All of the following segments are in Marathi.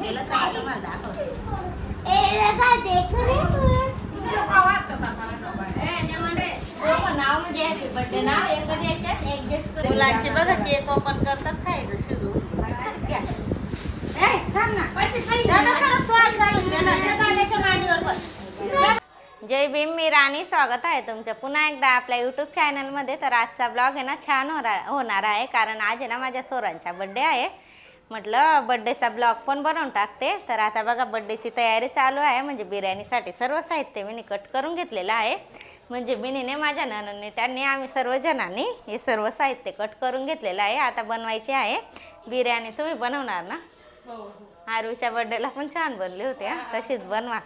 गेलं. चला तुम्हाला दाखवते. नाव म्हणजे हॅपी बर्थडे नाव एकच याच्यात ऍडजस्ट मुलांचे बघा केक ओपन करताच खायचं सुरू. जय भीम, मी राणी. स्वागत आहे तुमचं पुन्हा एकदा आपल्या यूट्यूब चॅनलमध्ये. तर आजचा ब्लॉग आहे ना छान होणार आहे, कारण आज आहे ना माझ्या सोरांचा बड्डे आहे. म्हटलं बड्डेचा ब्लॉग पण बनवून टाकते. तर आता बघा बड्डेची तयारी चालू आहे. म्हणजे बिर्याणीसाठी सर्व साहित्य मी कट करून घेतलेलं आहे. म्हणजे मिनीने माझ्या ननंदने त्यांनी आम्ही सर्वजणांनी हे सर्व साहित्य कट करून घेतलेलं आहे. आता बनवायची आहे बिर्याणी. तुम्ही बनवणार ना? आरवीच्या बड्डेला पण छान बनली होती. तशीच बनवा.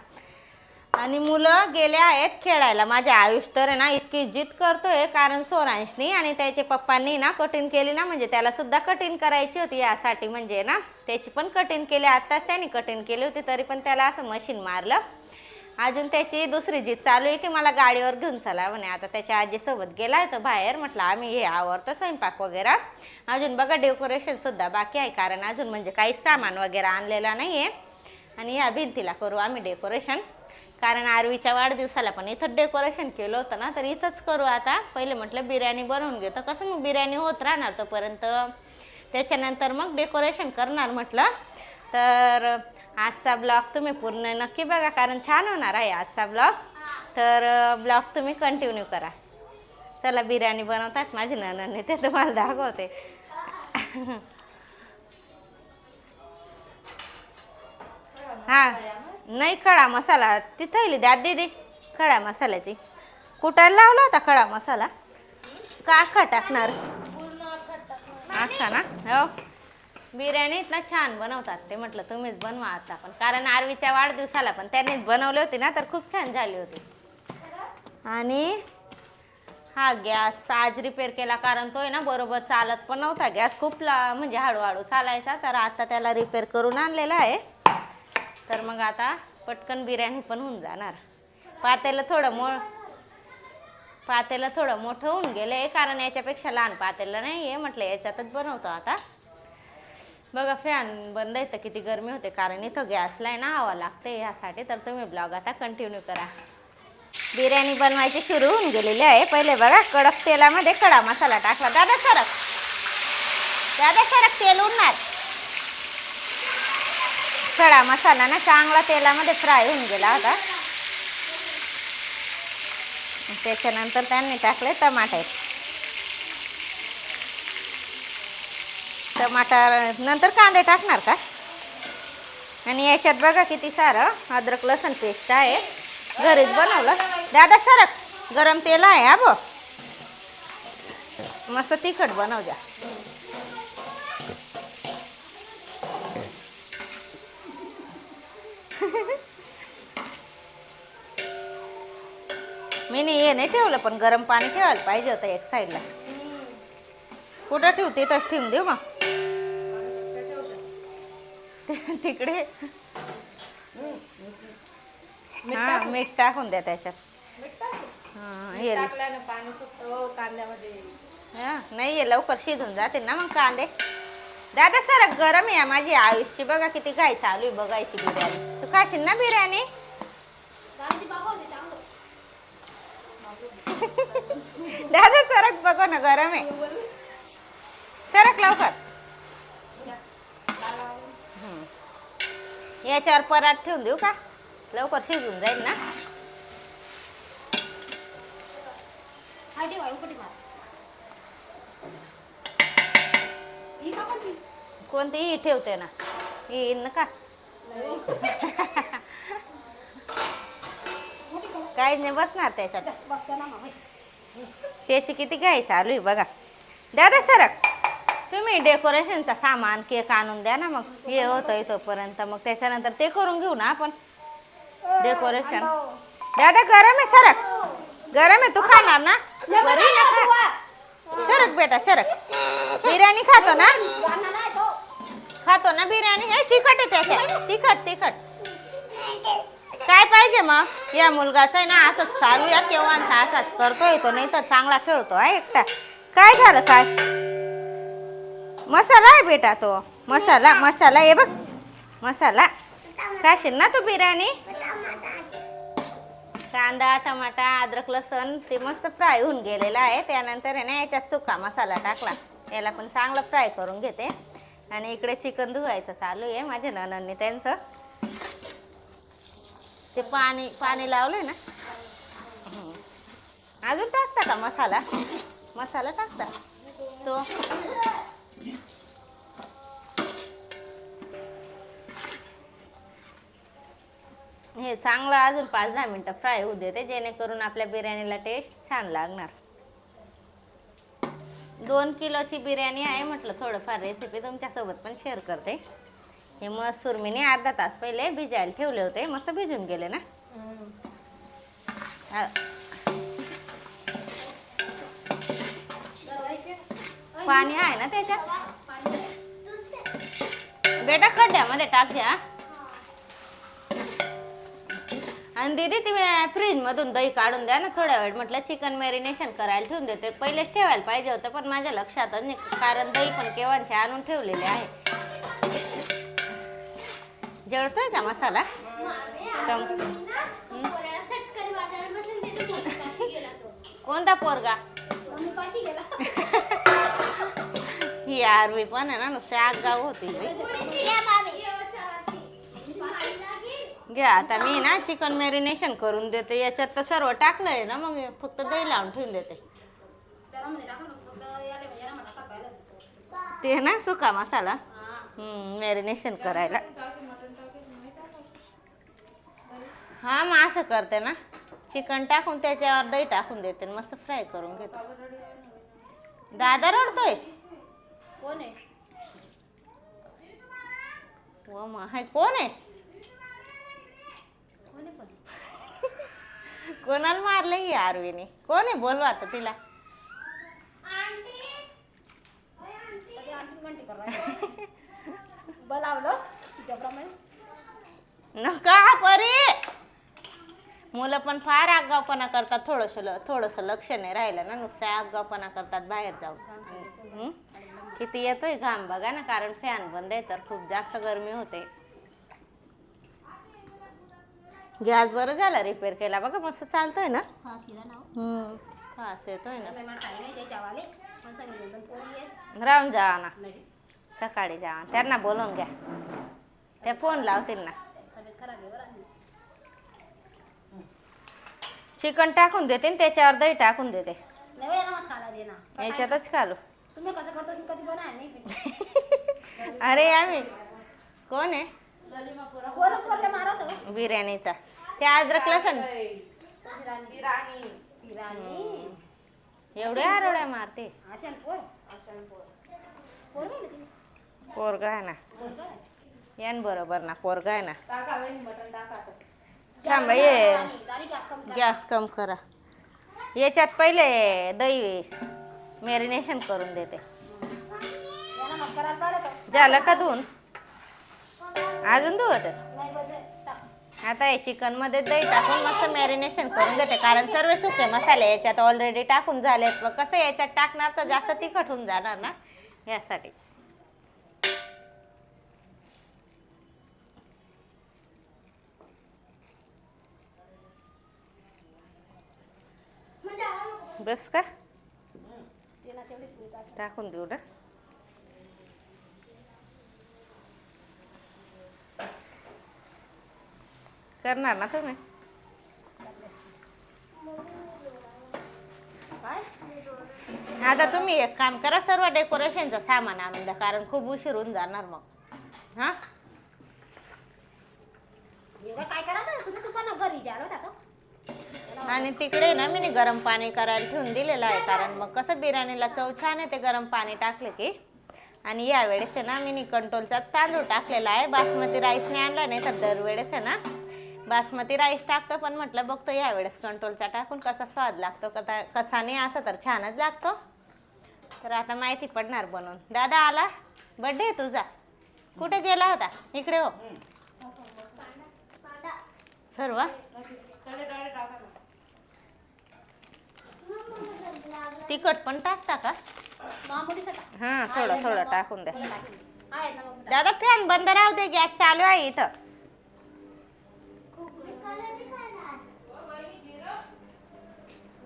आणि मुलं गेले आहेत खेळायला. माझ्या आयुष तर आहे ना इतकी जिद करतोय, कारण सोरांशनी आणि त्याचे पप्पांनी ना कटिंग केली ना, म्हणजे त्याला सुद्धा कटिंग करायची होती यासाठी. म्हणजे ना त्याची पण कटिंग केली. आत्ताच त्याने कटिंग केली होती, तरी पण त्याला असं मशीन मारलं. अजून त्याची दुसरी जिद चालू आहे की मला गाडीवर घेऊन चला म्हणे. आता त्याच्या आजीसोबत गेला आहे तर बाहेर. म्हटलं आम्ही हे आवरतो स्वयंपाक वगैरे. अजून बघा डेकोरेशनसुद्धा बाकी आहे, कारण अजून म्हणजे काहीच सामान वगैरे आणलेलं नाही आहे. आणि या भिंतीला करू आम्ही डेकोरेशन, कारण आरवीच्या वाढदिवसाला पण इथंच डेकोरेशन केलं होतं ना, तर इथंच करू. आता पहिले म्हटलं बिर्याणी बनवून घेतो, कसं मग बिर्याणी होत राहणार तोपर्यंत, त्याच्यानंतर मग डेकोरेशन करणार म्हटलं. तर आजचा ब्लॉग तुम्ही पूर्ण नक्की बघा, कारण छान होणार आहे आजचा ब्लॉग. तर ब्लॉग तुम्ही कंटिन्यू करा. चला बिर्याणी बनवतात माझी ननंदने, ते तुम्हाला दाखवते. हां नाही, खडा मसाला तिथं द्या दीदी. खडा मसाल्याची कुटायला लावला होता खडा मसाला का अख्खा टाकणार? अख्खा ना. हो बिर्याणीत ना छान बनवतात ते. म्हटलं तुम्हीच बनवा आता पण, कारण आरवीच्या वाढदिवसाला पण त्यांनीच बनवली होती ना, तर खूप छान झाली होती. आणि हा गॅस आज रिपेअर केला, कारण तो आहे ना बरोबर चालत पण नव्हता. गॅस खूप म्हणजे हळूहळू चालायचा, तर आता त्याला रिपेअर करून आणलेला आहे. तर मग आता पटकन बिर्याणी पण होऊन जाणार. पातेलं थोडं मोठं होऊन गेलं, कारण याच्यापेक्षा लहान पातेलं नाही आहे. म्हटलं याच्यातच बनवतो आता. बघा फॅन बंद आहे तर किती गरमी होते, कारण इथं गॅसला आहे ना हवा लागते यासाठी. तर तुम्ही ब्लॉग आता कंटिन्यू करा. बिर्याणी बनवायची सुरू होऊन गेलेली आहे. पहिले बघा कडक तेलामध्ये खडा मसाला टाकला. दादा सरक तेल उडणार. खडा मसाला ना चांगला तेलामध्ये फ्राय होऊन गेला होता. त्याच्यानंतर त्यांनी टाकले टमाटर. नंतर कांदे टाकणार का? आणि याच्यात बघा किती सारं अद्रक लसूण पेस्ट आहे, घरीच बनवलं. दादा सरक, गरम तेल आहे. हा बो मस्त तिखट बनव द्या. मी हे नाही ठेवलं, पण गरम पाणी ठेवायला पाहिजे होतं एक साईडला. कुठं ठेवते तच ठेवून देऊ मग तिकडे. हा मीठ टाकून द्या त्याच्यात. नाही हे लवकर शिजून जाते ना मग कांदे. दादा सरक, गरम आहे माझी आयुषची. बघा किती काय चालू आहे बघायची बिर्याणी. तू खाशील ना बिर्याणी? दादा सरक, बघो ना गरम आहे. सरक लवकर. याच्यावर परात ठेवून देऊ का? लवकर शिजून जाईल ना. कोणतीही ठेवते ना येईल का? काही नाही बसणार त्याच्यात. त्याची किती घाई चालू आहे बघा. दादा सरक, तुम्ही डेकोरेशनचा सामान केक आणून द्या ना. मग हे होतं इथोपर्यंत, मग त्याच्यानंतर ते करून घेऊ ना आपण डेकोरेशन. दादा गरम आहे, सरक. गरम आहे, तू खाणार ना? बरी ना खा. सरक बेटा सरक. बिर्याणी खातो ना बिर्याणी. हे तिखट आहे त्याच्यात, तिखट. काय पाहिजे मग? या मुलगाचं आहे ना असंच चालू आहे, केव्हाचा असाच करतोय तो. नाही तर चांगला खेळतो आहे एकटा. काय झालं काय? मसाला आहे बेटा तो. मसाला हे बघ. मसाला खाशील ना तू बिर्याणी. कांदा टमाटा अद्रक लसण ते मस्त फ्राय होऊन गेलेला आहे. त्यानंतर आहे ना याच्यात सुका मसाला टाकला. याला पण चांगलं फ्राय करून घेते. आणि इकडे चिकन धुवायचं चालू आहे माझ्या ननंदनी त्यांचं. ते पाणी लावलंय ना. अजून टाकता का मसाला टाकता तो. हे चांगलं अजून 5-10 मिनटं फ्राय होऊ देते जेणेकरून आपल्या बिर्याणीला टेस्ट छान लागणार. 2 किलोची बिर्याणी आहे म्हटलं थोडंफार रेसिपी तुमच्यासोबत पण शेअर करते. हे मसूर मी अर्धा तास पहिले भिजायला ठेवले होते. मस्त भिजून गेले ना. पाणी आहे ना त्याच्यात. बेटा खड्ड्यामध्ये टाक द्या. आणि दीदी तुम्ही फ्रीजमधून दही काढून द्या ना थोड्या वेळ. म्हटलं चिकन मॅरिनेशन करायला ठेवून देते. पहिलेच ठेवायला पाहिजे होतं पण माझ्या लक्षातच नाही कारण दही पण केव्हाचे आणून ठेवलेले आहे. जळतोय का मसाला. कोणता पोरगा. ही आरवी पण आहे ना नुसते आगाऊ होती. घ्या आता मी ना चिकन मॅरिनेशन करून देते. याच्यात तर सर्व टाकलंय ना मग फक्त दही लावून ठेवून देते. ते ना सुका मसाला मॅरिनेशन करायला. हा मग असं करते ना चिकन टाकून त्याच्यावर दही टाकून देते मस्त फ्राय करून घेते. दादा रडतोय. कोण आहे. हो मग हाय कोण आहे. कोणाला मारलं ही आरवीने. कोण आहे बोलवा आता तिला. नका परी. मुलं पण फार आगावपणा करतात. थोडंसं लक्ष नाही राहिलं ना नुसतं आगावपणा करतात बाहेर जाऊन. किती येतोय घाम बघा ना कारण फॅन बंद आहे तर खूप जास्त गरमी होते. गॅस बरं झाला रिपेअर केला बघा मस्त चालतोय ना. फास येतोय ना. राहून जा ना सकाळी जा त्यांना बोलवून घ्या. त्या फोन लावतील ना. चिकन टाकून देते त्याच्यावर दही टाकून देते. याच्यातच खालो. अरे आम्ही कोण आहे. बिर्याणीचा ते अद्रक लसण एवढे आरोळ्या मारते. पोरगा आहे ना यान बरोबर ना पोरगा आहे ना. थांबा ये गॅस कम करा. याच्यात पहिले दही मॅरिनेशन करून देते. झालं का धुवून अजून धुवत. आता हे चिकन मध्ये दही टाकून मस्त मॅरिनेशन करून घेते कारण सर्व सुके मसाले याच्यात ऑलरेडी टाकून झालेत. मग कसं याच्यात टाकणार तर जास्त तिखट होऊन जाणार ना यासाठी. बस का टाकून देऊ ना. करणार ना तुम्ही. आता तुम्ही एक काम करा सर्व डेकोरेशनचं सामान आणून द्या कारण खूप उशीर होऊन जाणार मग. हा काय करा तुम्ही दुकाना घरी जालो आता. आणि तिकडे ना मी गरम पाणी करायला ठेवून दिलेलं आहे कारण मग कसं बिर्याणीला चव छान आहे ते गरम पाणी टाकले की. आणि यावेळेस आहे ना मी कंट्रोलचा तांदूळ टाकलेला आहे. बासमती राईस नाही आणला नाही तर दरवेळेस आहे ना बासमती राईस टाकतो पण म्हटलं बघतो यावेळेस कंट्रोलचा टाकून कसा स्वाद लागतो कसा नाही असं तर छानच लागतो. तर आता माहिती पडणार बनवून. दादा आला बर्थडे तुझा. कुठे गेला होता. इकडे हो सर्व. तिखट पण टाकता का. मामुली हां थोडं टाकून द्या. आहेत ना मग. दादा फॅन बंद राहू दे, गॅस चालू आहे इथं.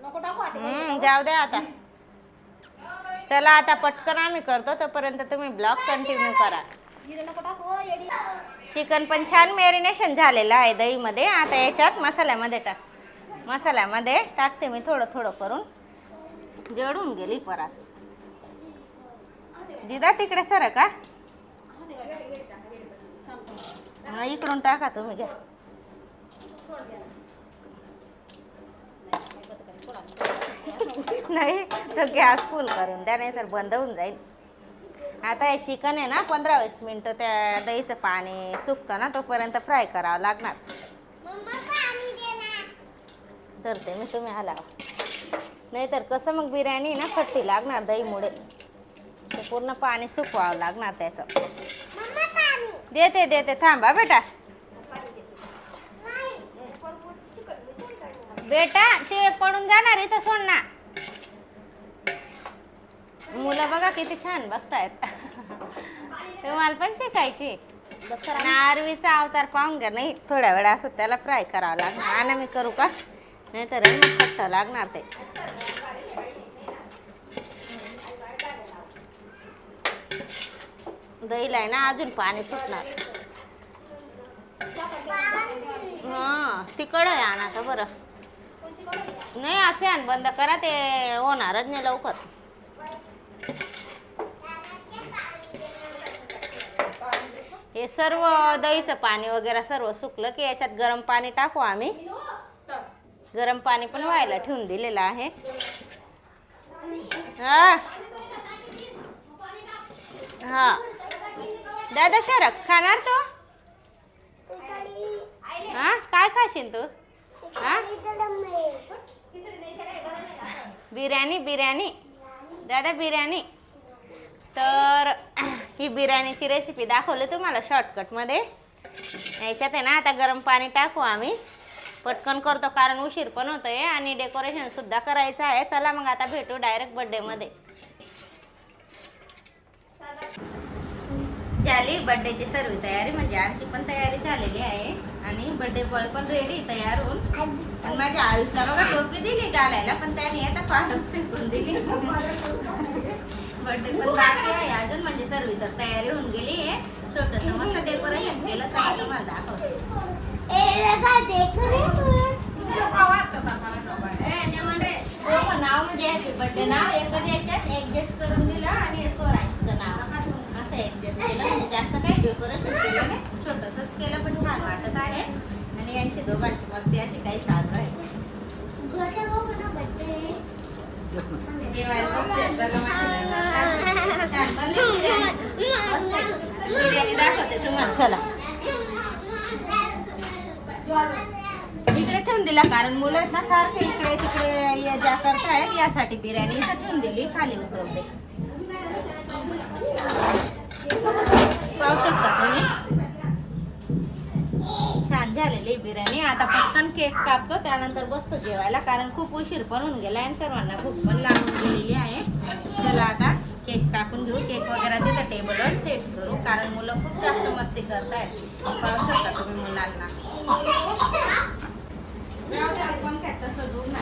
नको टाकू आता. जाऊ द्या आता. चला आता पटकन आम्ही करतो, तोपर्यंत तुम्ही ब्लॉग कंटिन्यू करा. जिरे नको टाकू येडी. चिकन पण छान मॅरिनेशन झालेलं आहे दहीमध्ये. आता याच्यात मसाल्यामध्ये टाकते मी थोडं थोडं करून. जळून गेली परत. दिदा तिकडे सर का इकडून टाका तुम्ही, घ्या. नाही तर गॅस फुल करून द्या, नाही तर बंद होऊन जाईल. आता हे चिकन आहे ना 15-20 मिनटं त्या दहीचं पाणी सुकतं ना, तोपर्यंत फ्राय करावं लागणार. तर ते मी तुम्ही आला, नाहीतर कसं मग बिर्याणी ना खट्टी लागणार दहीमुळे. ते पूर्ण पाणी सुकवावं लागणार त्याचं. देते थांबा बेटा. बेटा ते पडून जाणार इथं, सोड ना. मुलं बघा किती छान बघतायत. तुम्हाला पण शिकायची. आरवीचा अवतार पाहून घ्या. नाही थोड्या वेळा असं त्याला फ्राय करावं लागणार. आणि मी करू का, नाही तर मग खट्ट लागणार ते. दहीला आहे ना अजून पाणी सुटणार. हां तिकडं आहे आणा तर बरं. नाही हा फॅन बंद करा, ते होणारच नाही लवकर. हे सर्व दहीचं पाणी वगैरे सर्व सुकलं की याच्यात गरम पाणी टाकू आम्ही. गरम पाणी पण व्हायला ठेवून दिलेलं आहे. हा दादा शरक खाणार तू? हा काय खाशील तू? हा बिर्याणी दादा बिर्याणी. तर ही बिर्याणीची रेसिपी दाखवली तुम्हाला शॉर्टकटमध्ये. याच्यात आहे ना आता गरम पाणी टाकू आम्ही. पटकन करतो कारण उशीर पण होतोय आणि डेकोरेशन सुद्धा करायचं आहे. चला मग आता भेटू डायरेक्ट बर्थडेमध्ये. झाली बर्थडेची सर्व तयारी, म्हणजे आमची पण तयारी झालेली आहे. आणि बर्थडे बॉय पण रेडी तयार होऊन. आणि माझ्या आयुषला बघा टोपी दिली घालायला, पण त्याने आता पाठवून फेकून दिली. बर्थडे पण बाकी आहे अजून, म्हणजे सर्व तर तयारी होऊन गेली आहे. छोटंसं मस्त डेकोरेशन केलं. चला तुम्हाला दाखवते. नाव म्हणजे हॅपी बर्थडे नाव एकच याच्यात ऍडजस्ट करून दिलं आणि स्वराजचं नाव असं ऍडजस्ट केलं. म्हणजे जास्त काही डेकोरेशन केलं नाही, छोटंसंच केलं पण छान वाटत आहे. आणि यांची दोघांची मस्ती अशी काही चालू आहे. जेवायला बिर्याणी दाखवते तुम्हाला. चला इकडे ठेवून दिला कारण मुलं आहेत ना सारखे इकडे तिकडे ये जा करतायत, यासाठी बिर्याणी इथं ठेवून दिली. खाली उतरवते. पाहू शकता तुम्ही छान झालेली बिर्याणी. आता पटकन केक कापतो, त्यानंतर बसतो जेवायला कारण खूप उशीर पण होऊन गेला आणि सर्वांना भूक पण लागून गेलेली आहे. चला आता केक कापून घेऊ. केक वगैरे तिथं टेबलवर सेट करू कारण मुलं खूप जास्त मस्ती करतायत. पाहू शकता तुम्ही मुलांना. पण काय तसं दूर ना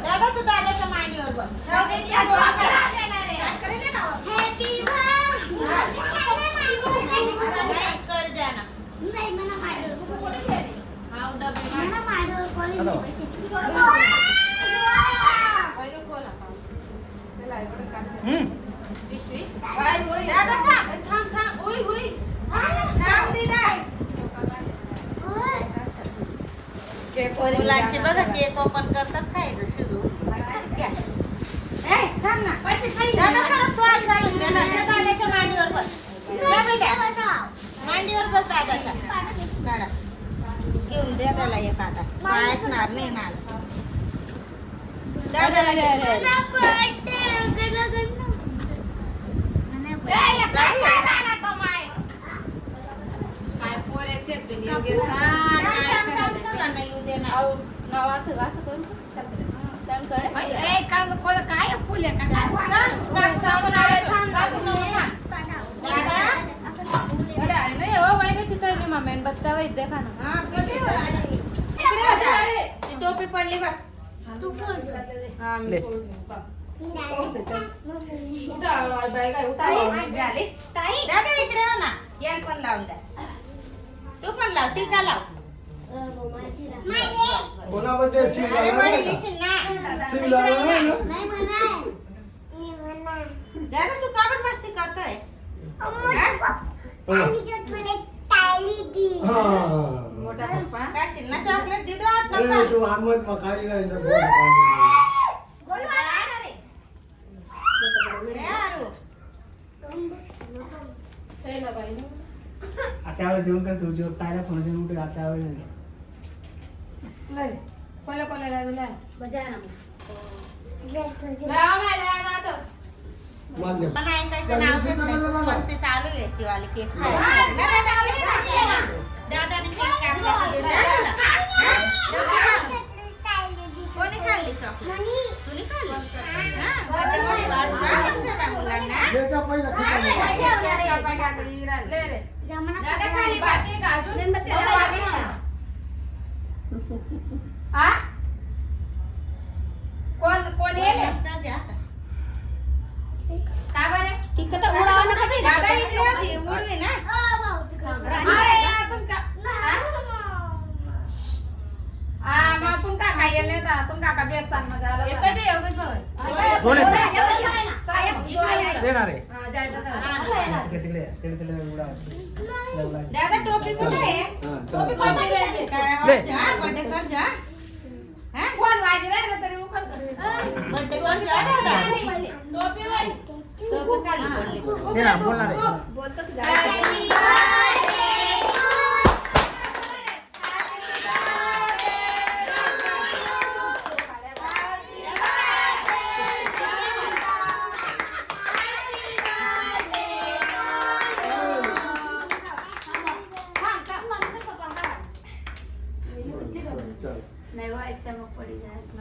दादा तू दादाच्या मांडीवर बघ. कर द्या ना. पिशवी दादा थांब. मुलांची बघा केक ओपन करताच खायचं सुरू. मांडीवर बस. मांडीवर बस दादाच्या. दादा घेऊन द्या त्याला एक. आता ऐकणार नाही ना दादाला. काय फुल आहे का नाही हो बाई तिथं मेणबत्त्या वैद्य खाना टोपी पडली बघ. दादा इकडे हो ना. याल पण लावून द्या. तू पण लाव. टीका लाव. कोणाबद्दल शिव अरे झाला वर नाही का? येशील ना. शिव झाला नाही ना? दादा तू का बरं मस्ती करतोय? मोठा पप्पा काय ना चॉकलेट दे दो आत ए, नका. तू आमद मग काही नाही ना. अरे आरू. त्यावेळेस जेवण कसं उजेवर तायला फोन देऊन उठे त्यावेळेस कोला कोला तुला मान्य. पण ऐकायचं नाव घेत नाही. मस्ती चालू आहे याची वाली केक खायची. ना दादा केक खायची आहे ना. दादाने केक कापला तर दे दादाला. हा? कोणी खाल्ली चॉकलेट? तुनी खाल्ली? हा? बर्थडे मध्ये वाटू का अक्षरा मुलांना? याच्या पहिला दादा खाली बाकी कोण येईल का बरे दादा इकडे होती उडवी ना. तुमका खायला नाही तर तुमका का बेसन मध्ये आलं एकच आहे, योगेश भाऊ. कोण इकडे देणार आहे हा, जायचं का? तिकडे तिकडे तिकडे तिकडे उडा लागला. दादा टोपी कुठे आहे? टोपी बर्थडे कर जा. हा? कोण वाजी राहिलं तरी उकळत बर्थडे कर जा दादा. टोपी खाली पडली. दे ना बोलणार आहे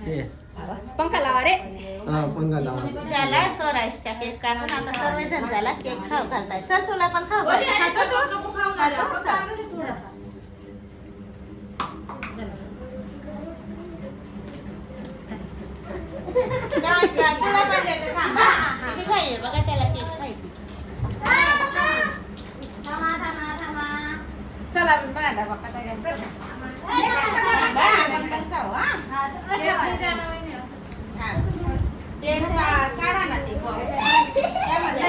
ये. पंखा लावा. त्याला सोरायच्या केक काढून आता सर्वजण त्याला केक खाऊ घालताय. चल तुला पण खाऊ घालते. खातो तू? खातो? चल. तुला पण द्यायचं थांब हा. किती खाई बघा त्याला केक खायची. चला बघा बघा काय थांबा, आपण पण खाऊ हा. हा. केक काढा ना ते बॉक्स. त्यामध्ये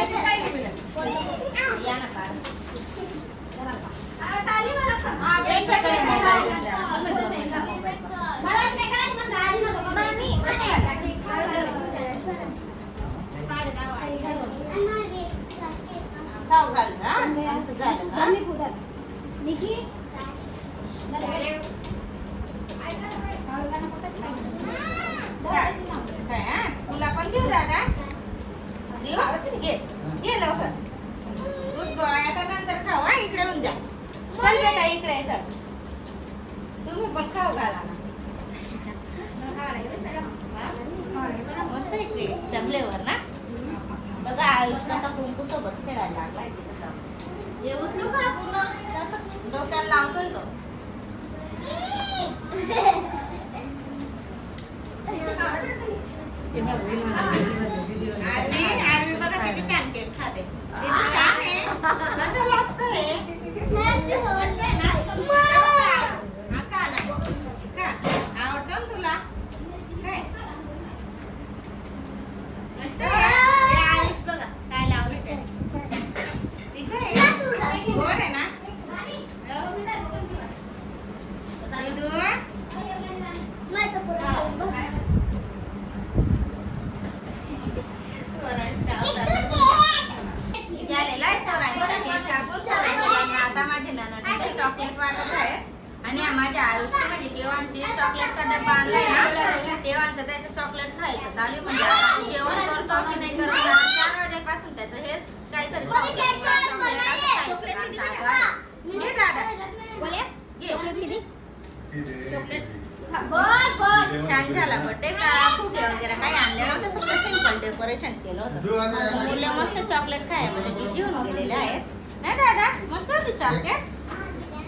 या ना काढ. यांच्याकडे मोबाईल देऊन द्या. तुम्ही दोन मिनिटं मोबाईल बघा. खाऊ घाल ना. झालं का? काय हा? तुला पण घेऊ दादा. घेऊ? घे लवकर. दूध गोळा आता नंतर खाऊ हा. इकडे येऊन जा. चल बेटा इकडे ये, चल. तुम्ही पण खाऊ घाला ना. मस्त आहे केक चमलेवर ना. बघा आयुष कसा कुंकू सोबत खेळायला लागलाय तिथं. हे उचलू का पूर्ण तसं डोक्याला लावतोय तो. आरवी बघा किती छान केक खाते. किती छान आहे. कसं लागतंय? मस्त आहे ना? हा का ना? का? आवडतं ना तुला? काय? मस्त आहे. हे आयुष बघा काय लावलं ते. ठीक आहे? गोड आहे ना? झालेला आहे सोरांचा केक कापून. आता माझे ननद चॉकलेट वाटत आहे. आणि माझ्या आयुषची म्हणजे केव्हांची चॉकलेटचा डब्बा आणलाय ना. केव्हांचं त्याचं चॉकलेट खायचं चालू म्हणजे आता जेवण करतो की नाही करतो. 4 वाजेपासून त्याचं हे काहीतरी घे दादा घे. चॉकलेट छान झाला बर्थडे का फुगे वगैरे काही आणले नव्हते फक्त सिंपल डेकोरेशन केलं होतं मुलं मस्त चॉकलेट खायमध्ये बिझी होऊन गेलेले आहेत नाही दादा मस्त होती चॉकलेट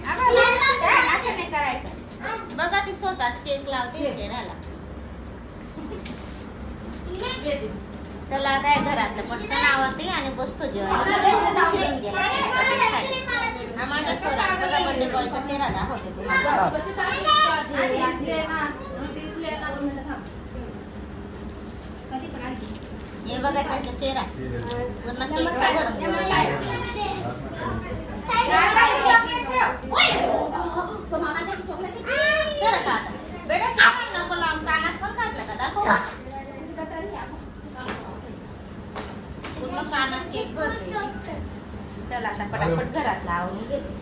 असं नाही करायचं बघा ती स्वतःच केक लावते चेहऱ्याला चला आता हे घरातलं पटकन आवडते आणि बसतो जेवायला शिरून गेला हा माझ्या सोरा बघा बर्थडे बॉयचा चेहरा दाखवते तुम्हाला हे बघा त्याचा चेहरा पूर्ण केकचा भरून गेलेला आहे. चला का आता? बेटा चल नको लांब कानात पण घातलं का दाखव पूर्ण कानात केक भरते चला आता पटापट घरातला आवरून घेते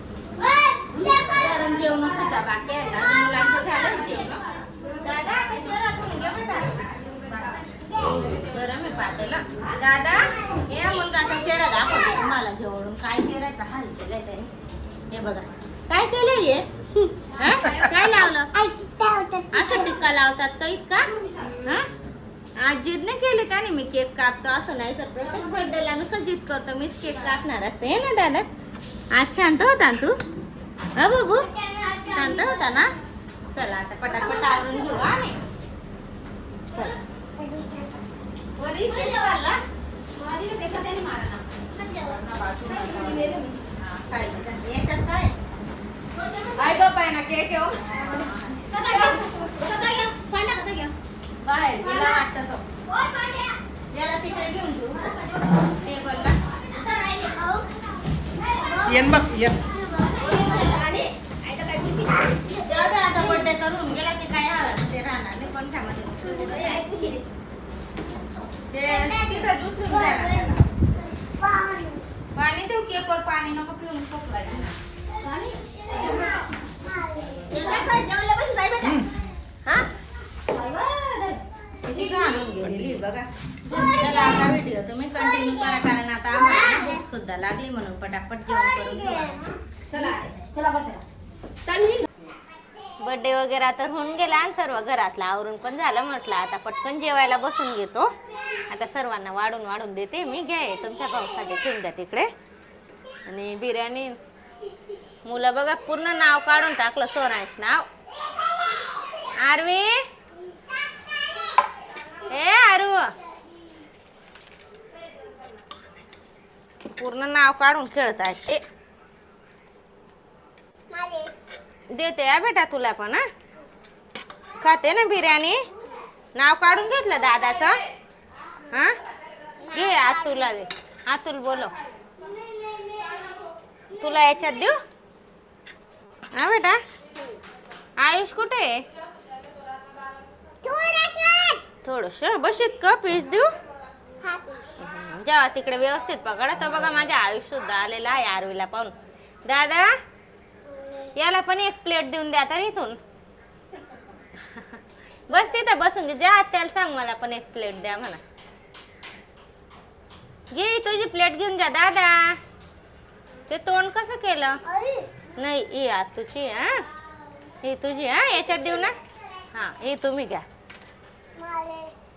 कारण जेवण सुद्धा बाकी आहे ना मुलांचं झालं जेवण दादा आता चेहरा धुवून घे बेटा गरम आहे पातेला दादा या मुलगाचा चेहरा दाखवते तुम्हाला जवळून काय चेहऱ्याचा हाल केलाय त्याने हे बघा काय केलंय हे हा? काय लावलं असं टिक्का लावतात का इतका हा आज जिद नाही केली का नाही मी केक कापतो असं नाही तर प्रत्येक बर्थडेला नुसतं जिद करतो मीच केक कापणार असं आहे ना दादा आज शांत होता ना तू हा बाबू शांत होता ना चला आता पटापट आवरून घेऊ आम्ही चला वरी केला याच्यात काय काय गप आहे ना केक येऊ बाहेर गेला वाटतं तो याला तिकडे घेऊन तू टेबलला येन बघ येन आता बर्थडे करून गेला की काय हवं ते राहणार नाही पंख्यामध्ये तिथं उचलून जाणार पाणी देऊ केकवर पाणी नको पिऊन खोकला आणून गेलेली बघा चला आता व्हिडिओ तुम्ही कंटिन्यू करा कारण आता आम्हाला भूक सुद्धा लागली म्हणून पटापट जेवण करून घेऊ बर्थडे वगैरे तर होऊन गेला आणि सर्व घरातलं आवरून पण झालं म्हटलं आता पटकन जेवायला बसून घेतो आता सर्वांना वाढून वाढून देते मी घ्या तुमच्या भाऊसाठी ठेवून द्या तिकडे आणि बिर्याणी मुलं बघा पूर्ण नाव काढून टाकलं सोरांश नाव आरवी ए आरू पूर्ण नाव काढून खेळत आहे देते या बेटा तुला पण हा खाते ना बिर्याणी नाव काढून घेतलं दादाचं हा घे आतुला दे आतुल बोलव तुला याच्यात देऊ हा बेटा आयुष कुठे आहे थोडस बशीत का पीस देऊ जेव्हा तिकडे व्यवस्थित पकडा तर बघा माझ्या आयुष सुद्धा आलेला आहे आरवीला पाहून दादा याला पण एक प्लेट देऊन द्या तर इथून बस तिथं बसून घे जा त्याला सांग मला पण एक प्लेट द्या म्हणा घे तुझी प्लेट घेऊन जा दादा ते तोंड कसं केलं नाही ही आत तुझी हा ही तुझी हा याच्यात देऊ ना हा ही तुम्ही घ्या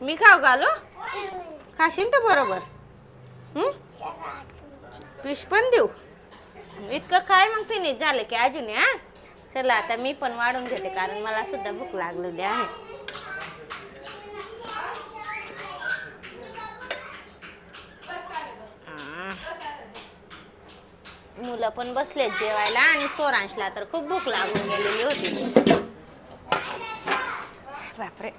मी खाऊ घालू खाशील तर बरोबर पिश पण देऊ इतकं काय मग फिनिश झालं की अजून हा चला आता मी पण वाढून घेते कारण मला सुद्धा भूक लागलेली आहे मुलं पण बसलेत जेवायला आणि सोरांशला तर खूप भूक लागून गेलेली होती बापरे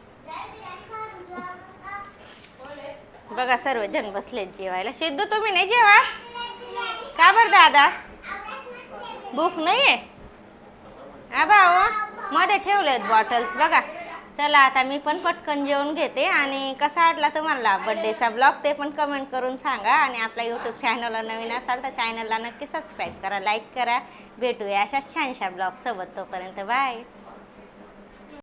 बघा सर्वजण बसलेत जेवायला सिद्धू तुम्ही नाही जेवा का बरं दादा भूक नाहीये हा भाऊ मध्ये ठेवलेत बॉटल्स बघा चला आता मी पण पटकन जेवून घेते आणि कसा वाटला तुम्हाला बर्थडेचा ब्लॉग ते पण कमेंट करून सांगा आणि आपल्या यूट्यूब चॅनलला नवीन असाल तर चॅनलला नक्की सबस्क्राईब करा लाईक करा भेटूया अशाच छानशा ब्लॉग सोबत तोपर्यंत बाय